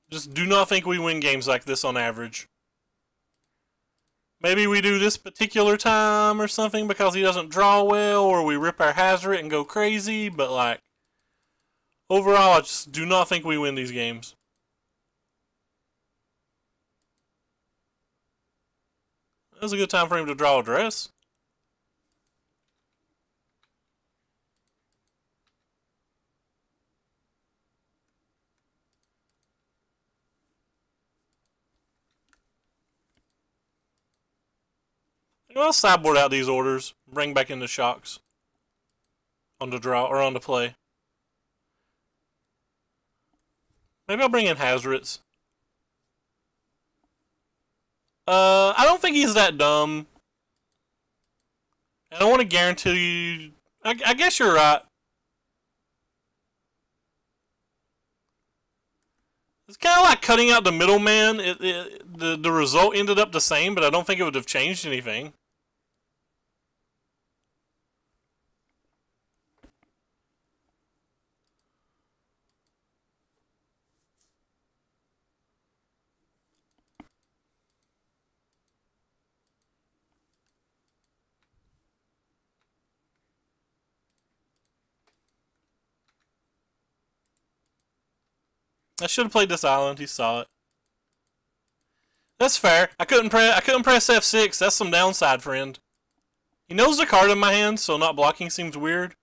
Just do not think we win games like this on average. Maybe we do this particular time or something because he doesn't draw well, or we rip our Hazard and go crazy, but like, overall, I just do not think we win these games. That was a good time for him to draw a dress. I'll sideboard out these orders, bring back in the shocks on the draw or on the play. Maybe I'll bring in Hazards. I don't think he's that dumb. I don't want to guarantee you. I guess you're right. It's kind of like cutting out the middleman. The result ended up the same, but I don't think it would have changed anything. I should have played this island. He saw it. That's fair. I couldn't press F6. That's some downside, friend. He knows the card in my hand, so not blocking seems weird.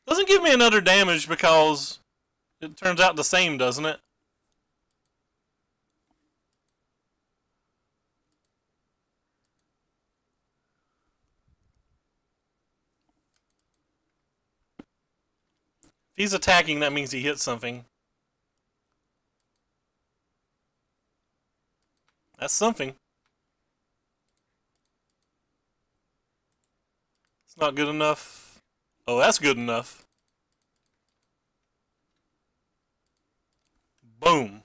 Doesn't give me another damage because it turns out the same, doesn't it? If he's attacking, that means he hits something. That's something. It's not good enough. Oh, that's good enough. Boom.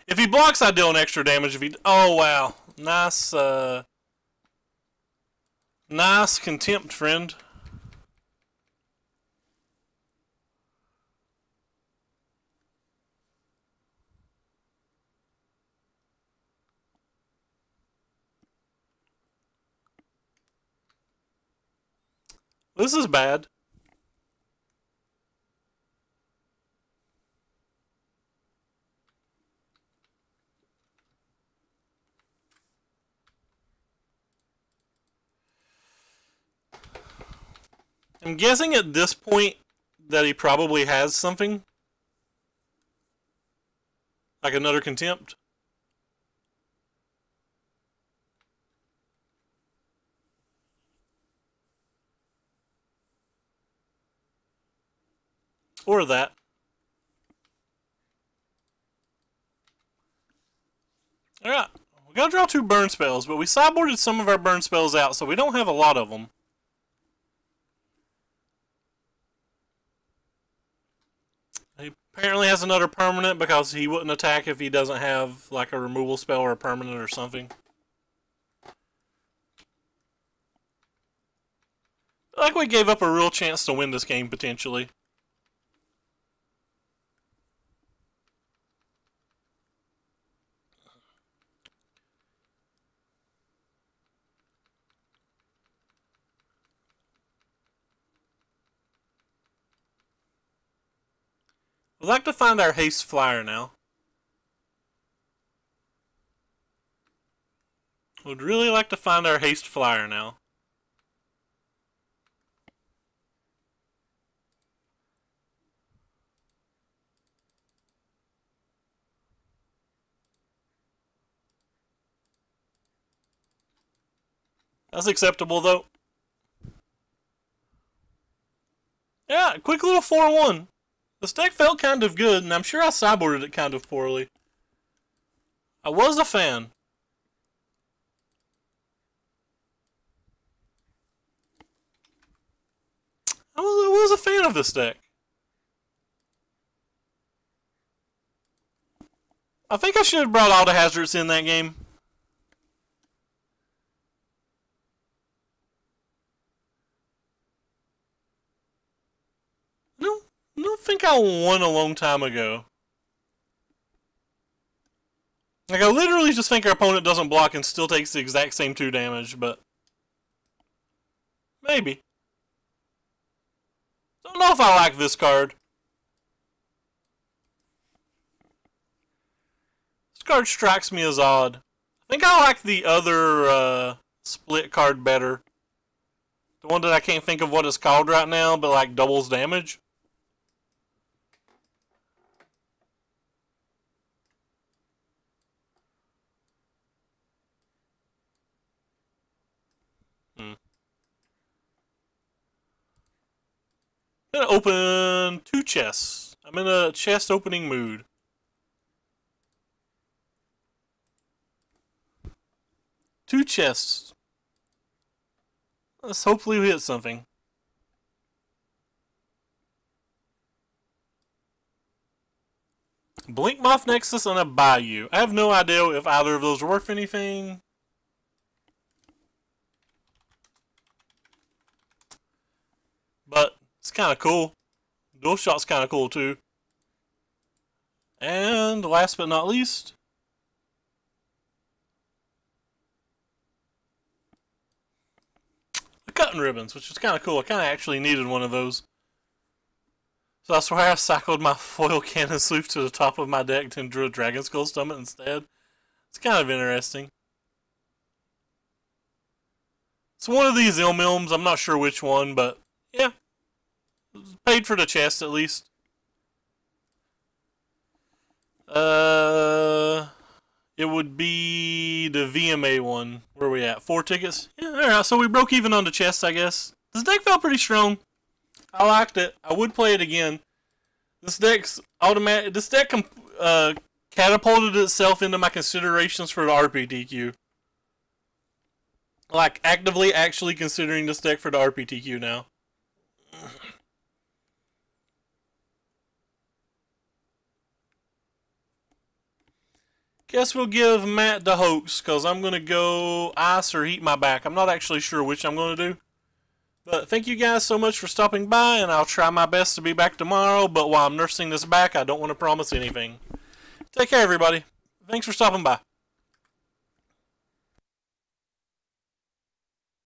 If he blocks, I deal an extra damage. If he... Oh, wow. Nice, nice contempt, friend. this is bad. I'm guessing at this point that he probably has something. Like another Contempt. Or that. Alright. We gotta draw 2 burn spells, but we sideboarded some of our burn spells out, so we don't have a lot of them. He apparently has another permanent because he wouldn't attack if he doesn't have like a removal spell or a permanent or something. Like we gave up a real chance to win this game potentially. I'd like to find our haste flyer now. Would really like to find our haste flyer now. That's acceptable though. Yeah, quick little 4-1. This deck felt kind of good, and I'm sure I sideboarded it kind of poorly. I was a fan. I was a fan of this deck. I think I should have brought all the hazards in that game. No, I don't think I won a long time ago. Like, I literally just think our opponent doesn't block and still takes the exact same 2 damage, but... maybe. Don't know if I like this card. This card strikes me as odd. I think I like the other split card better. The one that I can't think of what it's called right now, but like doubles damage. I'm gonna open 2 chests. I'm in a chest opening mood. Two chests. Let's hopefully we hit something. Blinkmoth Nexus and a Bayou. I have no idea if either of those are worth anything. But it's kind of cool. Dual Shot's kind of cool too. And last but not least, the cutting ribbons, which is kind of cool. I kind of actually needed one of those. So that's why I cycled my foil cannon sleuth to the top of my deck and drew a Dragon Skull Stomach instead. It's kind of interesting. It's one of these Ilmilms. I'm not sure which one, but yeah. Paid for the chest at least. It would be the VMA one. Where are we at? 4 tickets? Yeah, alright, so we broke even on the chest, I guess. This deck felt pretty strong. I liked it. I would play it again. This deck's automatic. This deck catapulted itself into my considerations for the RPTQ. Like, actively actually considering this deck for the RPTQ now. Guess we'll give Matt the hoax, because I'm going to go ice or heat my back. I'm not actually sure which I'm going to do. But thank you guys so much for stopping by, and I'll try my best to be back tomorrow, but while I'm nursing this back, I don't want to promise anything. Take care, everybody. Thanks for stopping by.